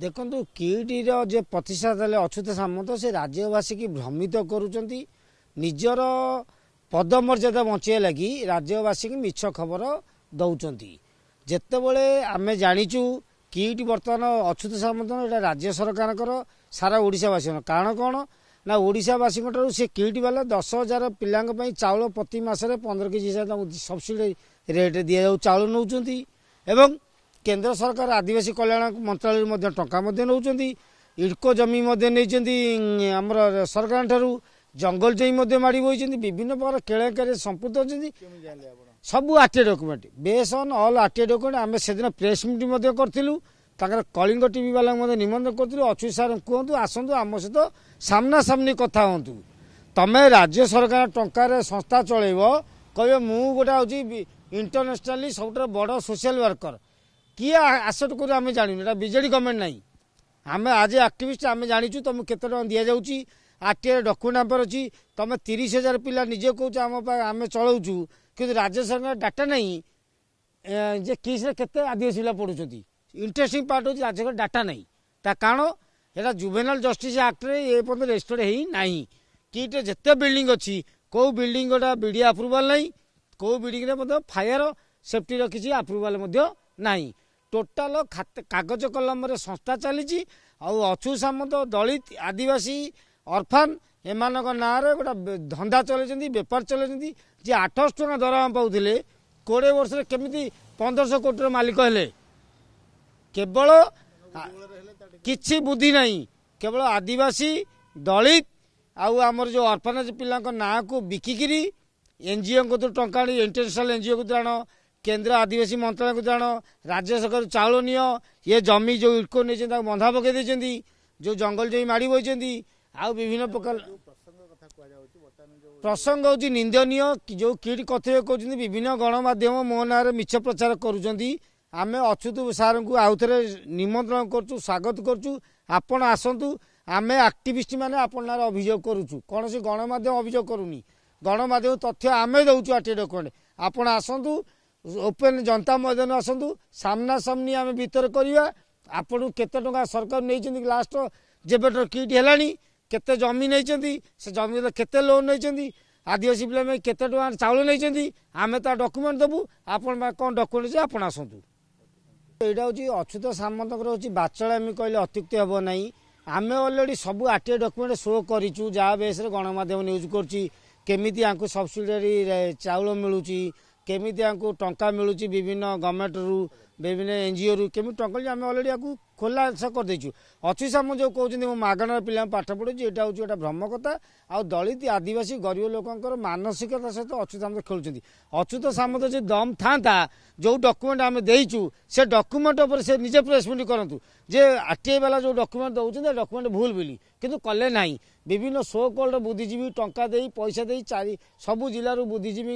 ଦେଖନ୍ତୁ କିଇଟିର ଯେ ପ୍ରତିଷ୍ଠା ଦେଲେ ଅଚ୍ୟୁତ ସାମନ୍ତ ସେ ରାଜ୍ୟବାସୀକି ଭ୍ରମିତ କରୁଛନ୍ତି। ନିଜର ପଦମର୍ଯ୍ୟାଦା ବଞ୍ଚାଇବା ଲାଗି ରାଜ୍ୟବାସୀକି ମିଛ ଖବର ଦଉଛନ୍ତି। ଯେତେବେଳେ ଆମେ ଜାଣିଛୁ କିଇଟି ବର୍ତ୍ତମାନ ଅଚ୍ୟୁତ ସାମନ୍ତ ଏଇଟା ରାଜ୍ୟ ସରକାରଙ୍କର ସାରା ଓଡ଼ିଶାବାସୀଙ୍କର କାରଣ କ'ଣ ନା ଓଡ଼ିଶାବାସୀଙ୍କ ଠାରୁ ସେ କିଇଟି ବାଲା 10,000 ପିଲାଙ୍କ ପାଇଁ ଚାଉଳ ପ୍ରତି ମାସରେ 15 କେଜି ତାଙ୍କୁ ସବସିଡି ରେଟ୍ରେ ଦିଆଯାଉ ଚାଉଳ ନେଉଛନ୍ତି ଏବଂ କେନ୍ଦ୍ର ସରକାର ଆଦିବାସୀ କଲ୍ୟାଣ ମନ୍ତ୍ରାଳୟରୁ ମଧ୍ୟ ଟଙ୍କା ମଧ୍ୟ ନେଉଛନ୍ତି। ଇଡ୍କୋ ଜମି ମଧ୍ୟ ନେଇଛନ୍ତି ଆମର ସରକାରଙ୍କ ଠାରୁ। ଜଙ୍ଗଲ ଜମି ମଧ୍ୟ ମାଡ଼ି ବହିଛନ୍ତି। ବିଭିନ୍ନ ପ୍ରକାର କେଳେଙ୍କାରୀରେ ସମ୍ପୃକ୍ତ ଅଛନ୍ତି। ସବୁ RTA document base on all RTA document. ଆମେ ସେଦିନ ପ୍ରେସ୍ ମିଟ୍ ମଧ୍ୟ କରିଥିଲୁ। ତାଙ୍କର କଳିଙ୍ଗ ଟିଭି ବାଲାଙ୍କୁ ମଧ୍ୟ ନିମନ୍ତ୍ରଣ କରିଥିଲୁ। ଅଚ୍ୟୁତ ସାର୍ କୁହନ୍ତୁ ଆସନ୍ତୁ ଆମ ସହିତ ସାମ୍ନାସାମ୍ନି କଥା ହୁଅନ୍ତୁ। ତମେ ରାଜ୍ୟ ସରକାର ଟଙ୍କାରେ ସଂସ୍ଥା ଚଳେଇବ କହିବ ମୁଁ ଗୋଟେ ହେଉଛି ଇଣ୍ଟରନ୍ୟାସନାଲି ସବୁଠାରୁ ବଡ଼ ସୋସିଆଲ ୱାର୍କର କିଏ ଆସେପ୍ଟ କରୁ ଆମେ ଜାଣିନୁ। ଏଇଟା ବିଜେଡି ଗଭର୍ଣ୍ଣମେଣ୍ଟ ନାହିଁ। ଆମେ ଆଜି ଆକ୍ଟିଭିଷ୍ଟ ଆମେ ଜାଣିଛୁ ତୁମକୁ କେତେ ଟଙ୍କା ଦିଆଯାଉଛି। ଆର୍ଟିଆଇ ଡକ୍ୟୁମେଣ୍ଟ ନମ୍ବର ଅଛି। ତୁମେ 30,000 ପିଲା ନିଜେ କହୁଛ ଆମ ଆମେ ଚଳାଉଛୁ କିନ୍ତୁ ରାଜ୍ୟ ସରକାର ଡାଟା ନାହିଁ ଯେ କିସ୍ରେ କେତେ ଆଦିବାସୀ ପିଲା ପଢ଼ୁଛନ୍ତି। ଇଣ୍ଟରେଷ୍ଟିଂ ପାର୍ଟ ହେଉଛି ରାଜ୍ୟ ସରକାର ଡାଟା ନାହିଁ। ତା କାରଣ ଏଇଟା ଜୁଭେନାଇଲ ଜଷ୍ଟିସ୍ ଆକ୍ଟରେ ଏ ପର୍ଯ୍ୟନ୍ତ ରେଜିଷ୍ଟର୍ଡ ହେଇନାହିଁ। କିଇଟିରେ ଯେତେ ବିଲ୍ଡିଂ ଅଛି କେଉଁ ବିଲ୍ଡିଂ ଗୋଟା ବିଡ଼ିଓ ଆପ୍ରୁଭାଲ ନାହିଁ। କେଉଁ ବିଲ୍ଡିଂରେ ମଧ୍ୟ ଫାୟାର ସେଫ୍ଟିର କିଛି ଆପ୍ରୁଭାଲ ମଧ୍ୟ ନାହିଁ। ଟୋଟାଲ କାଗଜ କଲମରେ ସଂସ୍ଥା ଚାଲିଛି। ଆଉ ଅଚ୍ୟୁତ ସାମନ୍ତ ଦଳିତ ଆଦିବାସୀ ଅର୍ଫାନ୍ ଏମାନଙ୍କ ନାଁରେ ଗୋଟେ ଧନ୍ଦା ଚଲେଇଛନ୍ତି ବେପାର ଚଲେଇଛନ୍ତି। ଯିଏ 800 ଟଙ୍କା ଦରମା ପାଉଥିଲେ 20 ବର୍ଷରେ କେମିତି 1500 କୋଟିର ମାଲିକ ହେଲେ। କେବଳ କିଛି ବୁଦ୍ଧି ନାହିଁ। କେବଳ ଆଦିବାସୀ ଦଳିତ ଆଉ ଆମର ଯେଉଁ ଅର୍ଫାନେଜ ପିଲାଙ୍କ ନାଁକୁ ବିକିକିରି ଏନ୍ଜିଓଙ୍କ ଟଙ୍କା ଆଣି ଇଣ୍ଟରନ୍ୟାସନାଲ ଏନ୍ଜିଓକୁ ଆଣ କେନ୍ଦ୍ର ଆଦିବାସୀ ମନ୍ତ୍ରଣାଳୟକୁ ଜାଣ ରାଜ୍ୟ ସରକାର ଚାଉଳ ନିଅ ଇଏ ଜମି ଯେଉଁ ଇଡ୍କୋ ନେଇଛନ୍ତି ତାକୁ ବନ୍ଧା ପକାଇ ଦେଇଛନ୍ତି। ଯେଉଁ ଜଙ୍ଗଲ ଜମି ମାଡ଼ି ବହିଛନ୍ତି। ଆଉ ବିଭିନ୍ନ ପ୍ରକାର ପ୍ରସଙ୍ଗ ହେଉଛି ନିନ୍ଦନୀୟ। ଯେଉଁ କିଇଟି କର୍ତ୍ତବ୍ୟ କହୁଛନ୍ତି ବିଭିନ୍ନ ଗଣମାଧ୍ୟମ ମୋ ନାଁରେ ମିଛ ପ୍ରଚାର କରୁଛନ୍ତି। ଆମେ ଅଚ୍ୟୁତ ସାର୍ଙ୍କୁ ଆଉଥରେ ନିମନ୍ତ୍ରଣ କରୁଛୁ ସ୍ୱାଗତ କରୁଛୁ। ଆପଣ ଆସନ୍ତୁ। ଆମେ ଆକ୍ଟିଭିଷ୍ଟ ମାନେ ଆପଣ ନାଁରେ ଅଭିଯୋଗ କରୁଛୁ। କୌଣସି ଗଣମାଧ୍ୟମ ଅଭିଯୋଗ କରୁନି। ଗଣମାଧ୍ୟମ ତଥ୍ୟ ଆମେ ଦେଉଛୁ ଆର୍ଟିଆଇ ଡକ୍ୟୁମେଣ୍ଟ। ଆପଣ ଆସନ୍ତୁ ଓପେନ୍ ଜନତା ମଇଦାନ ଆସନ୍ତୁ। ସାମ୍ନାସାମ୍ନି ଆମେ ଭିତରେ କରିବା। ଆପଣଙ୍କୁ କେତେ ଟଙ୍କା ସରକାର ନେଇଛନ୍ତି ଲାଷ୍ଟ ଯେବେଠାରୁ କିଇଟି ହେଲାଣି କେତେ ଜମି ନେଇଛନ୍ତି ସେ ଜମିରେ କେତେ ଲୋନ୍ ନେଇଛନ୍ତି ଆଦିବାସୀ ପିଲା ପାଇଁ କେତେ ଟଙ୍କା ଚାଉଳ ନେଇଛନ୍ତି ଆମେ ତା ଡକ୍ୟୁମେଣ୍ଟ ଦେବୁ। ଆପଣ କ'ଣ ଡକ୍ୟୁମେଣ୍ଟ ଅଛି ଆପଣ ଆସନ୍ତୁ। ଏଇଟା ହେଉଛି ଅଚ୍ୟୁତ ସାମନ୍ତଙ୍କର ହେଉଛି ବାଚଳାମି କହିଲେ ଅତ୍ୟୁକ୍ତି ହେବ ନାହିଁ। ଆମେ ଅଲରେଡ଼ି ସବୁ ଆର୍ଟିଆଇ ଡକ୍ୟୁମେଣ୍ଟ ଶୋ କରିଛୁ ଯାହା ବେସ୍ରେ ଗଣମାଧ୍ୟମ ନ୍ୟୁଜ୍ କରୁଛି। କେମିତି ୟାଙ୍କୁ ସବସିଡିଆରୀ ଚାଉଳ ମିଳୁଛି କେମିତି ୟାଙ୍କୁ ଟଙ୍କା ମିଳୁଛି ବିଭିନ୍ନ ଗଭର୍ଣ୍ଣମେଣ୍ଟରୁ ବିଭିନ୍ନ ଏନ୍ଜିଓରୁ କେମିତି ଟଙ୍କା ଆମେ ଅଲରେଡ଼ି ୟାକୁ ଖୋଲାସା କରିଦେଇଛୁ। ଅଚ୍ୟୁତ ସାମନ୍ତ ଯେଉଁ କହୁଛନ୍ତି ମୁଁ ମାଗଣାରେ ପିଲାଙ୍କୁ ପାଠ ପଢ଼ୁଛି ଏଇଟା ହେଉଛି ଗୋଟେ ଭ୍ରମ କଥା। ଆଉ ଦଳିତ ଆଦିବାସୀ ଗରିବ ଲୋକଙ୍କର ମାନସିକତା ସହିତ ଅଚ୍ୟୁତ ସାମନ୍ତ ଖେଳୁଛନ୍ତି। ଅଚ୍ୟୁତ ସାମନ୍ତ ଯଦି ଦମ୍ ଥାନ୍ତା ଯେଉଁ ଡକ୍ୟୁମେଣ୍ଟ ଆମେ ଦେଇଛୁ ସେ ଡକ୍ୟୁମେଣ୍ଟ ଉପରେ ସେ ନିଜେ ପ୍ରେସ୍ ମିଟ୍ କରନ୍ତୁ ଯେ ଆର୍ଟିଆଇ ବାଲା ଯେଉଁ ଡକ୍ୟୁମେଣ୍ଟ ଦେଉଛନ୍ତି ଏ ଡକ୍ୟୁମେଣ୍ଟ ଭୁଲ ବୋଲି କିନ୍ତୁ କଲେ ନାହିଁ। ବିଭିନ୍ନ ସୋ କଲ୍ଡ ବୁଦ୍ଧିଜୀବୀ ଟଙ୍କା ଦେଇ ପଇସା ଦେଇ ସବୁ ଜିଲ୍ଲାରୁ ବୁଦ୍ଧିଜୀବୀ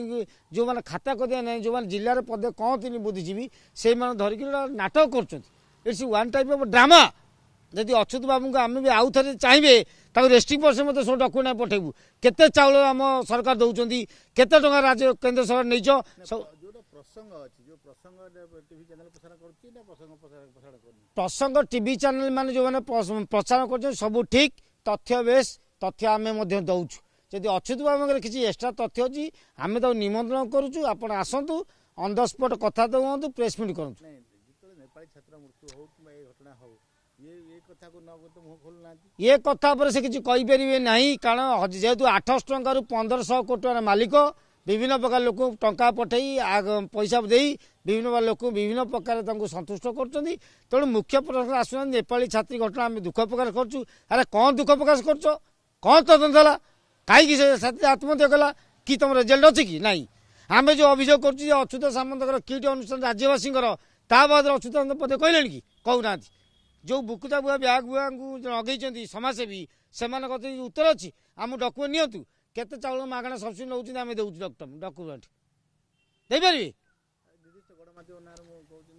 ଯେଉଁମାନେ ଖାତା କରିବା ନାହିଁ ଯେଉଁମାନେ ଜିଲ୍ଲାରେ ପଦେ କହନ୍ତିନି ବୁଦ୍ଧିଜୀବୀ ସେଇମାନେ ଧରିକି ନାଟକ କରୁଛନ୍ତି। It's one type of drama. ଯଦି ଅଚ୍ୟୁତ ବାବୁଙ୍କୁ ଆମେ ବି ଆଉ ଥରେ ଚାହିଁବେ ତାକୁ ରେଷ୍ଟ୍ରିକ୍ଟ ପରସେଣ୍ଟ ମଧ୍ୟ ସବୁ ଡକ୍ୟୁମେଣ୍ଟ ଆମେ ପଠାଇବୁ। କେତେ ଚାଉଳ ଆମ ସରକାର ଦେଉଛନ୍ତି କେତେ ଟଙ୍କା ରାଜ୍ୟ କେନ୍ଦ୍ର ସରକାର ନେଇଛ ପ୍ରସଙ୍ଗ ଟିଭି ଚ୍ୟାନେଲ ମାନେ ଯେଉଁମାନେ ପ୍ରଚାର କରୁଛନ୍ତି ସବୁ ଠିକ୍ ତଥ୍ୟ ବେଶ ତଥ୍ୟ ଆମେ ମଧ୍ୟ ଦେଉଛୁ। ଯଦି ଅଚ୍ୟୁତ ବାବୁଙ୍କର କିଛି ଏକ୍ସଟ୍ରା ତଥ୍ୟ ଅଛି ଆମେ ତାକୁ ନିମନ୍ତ୍ରଣ କରୁଛୁ। ଆପଣ ଆସନ୍ତୁ ଅନ୍ ଦ ସ୍ପଟ୍ କଥାବାର୍ତ୍ତା ହୁଅନ୍ତୁ ପ୍ରେସ୍ ମିଟ୍ କରନ୍ତୁ। ଏ କଥା ଉପରେ ସେ କିଛି କହିପାରିବେ ନାହିଁ କାରଣ ଯେହେତୁ 800 ଟଙ୍କାରୁ 1500 କୋଟି ଟଙ୍କାର ମାଲିକ ବିଭିନ୍ନ ପ୍ରକାର ଲୋକ ଟଙ୍କା ପଠାଇ ପଇସା ଦେଇ ବିଭିନ୍ନ ପ୍ରକାର ଲୋକ ବିଭିନ୍ନ ପ୍ରକାର ତାଙ୍କୁ ସନ୍ତୁଷ୍ଟ କରୁଛନ୍ତି। ତେଣୁ ମୁଖ୍ୟ ପ୍ରଶ୍ନ ଆସୁନାହାନ୍ତି ନେପାଳୀ ଛାତ୍ରୀ ଘଟଣା ଆମେ ଦୁଃଖ ପ୍ରକାଶ କରୁଛୁ। ଆରେ କ'ଣ ଦୁଃଖ ପ୍ରକାଶ କରୁଛ କ'ଣ ତଦନ୍ତ ହେଲା କାହିଁକି ସେ ଛାତ୍ରୀ ଆତ୍ମହତ୍ୟା କଲା କି ତମ ରେଜଲ୍ଟ ଅଛି କି ନାହିଁ। ଆମେ ଯେଉଁ ଅଭିଯୋଗ କରୁଛୁ ଯେ ଅଚ୍ୟୁତ ସାମନ୍ତଙ୍କର କିଇଟି ଅନୁଷ୍ଠାନ ରାଜ୍ୟବାସୀଙ୍କର ତା ବାଦରେ ଅଚ୍ୟୁତ ସାମନ୍ତ ପଦେ କହିଲେଣି କି କହୁନାହାନ୍ତି। ଯେଉଁ ବୁକୁତା ବୁଆ ବ୍ୟାଗ ବୁଆଙ୍କୁ ଲଗେଇଛନ୍ତି ସମାଜସେବୀ ସେମାନଙ୍କ ଉତ୍ତର ଅଛି ଆମକୁ ଡକ୍ୟୁମେଣ୍ଟ ନିଅନ୍ତୁ କେତେ ଚାଉଳ ମାଗଣା ସବସିଡି ନେଉଛନ୍ତି ଆମେ ଦେଉଛୁ ଡକ୍ୟୁମେଣ୍ଟ ଦେଇପାରିବେ।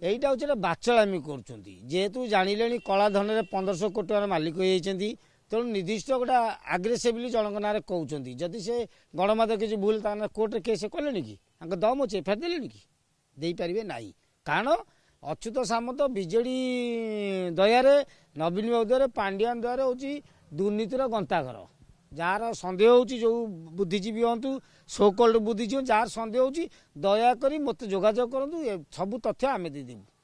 এইটা হচ্ছে একটা বাচ্চালামি করছেন যেহেতু জাঁলেনি কলাধনের 1500 কোটি টাকার মালিক হয়ে যাচ্ছেন তেমন নির্দিষ্ট গোটা আগ্রেসিভলি জনক নাঁরে কৌন যদি সে গণমাধ্যম কিছু ভুল তাহলে কোর্টে কেস কলে কি দম অছে এফআইআর দেলে কি ଦେଇପାରିବେ ନାହିଁ। କାରଣ ଅଚ୍ୟୁତ ସାମନ୍ତ ବିଜେଡି ଦୟାରେ ନବୀନ ବାବୁ ଦୟାରେ ପାଣ୍ଡିଆନ ଦୟାରେ ହେଉଛି ଦୁର୍ନୀତିର ଗନ୍ତାଘର। ଯାହାର ସନ୍ଦେହ ହେଉଛି ଯେଉଁ ବୁଦ୍ଧିଜୀବୀ ହୁଅନ୍ତୁ ସୋକଲ୍ଡ ବୁଦ୍ଧିଜୀବୀ ଯାହାର ସନ୍ଦେହ ହେଉଛି ଦୟାକରି ମୋତେ ଯୋଗାଯୋଗ କରନ୍ତୁ ସବୁ ତଥ୍ୟ ଆମେ ଦେଇଦେବୁ।